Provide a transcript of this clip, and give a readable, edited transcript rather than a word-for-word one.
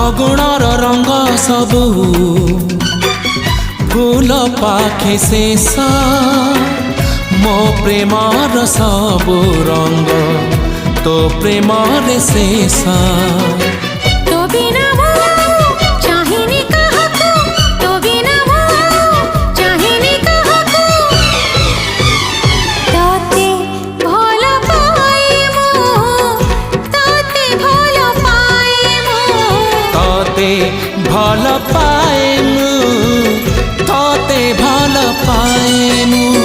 फगुणर रंग सबू फूल पाखे शेष मो प्रेमर सबू रंग तो प्रेमर शेष तो बिना चाहिनी काहाकू तो बिना चाहिनी काहाकू ताते भल पाए मु ताते भल पाए मु ताते भल पाए मु ताते भल पाए मु।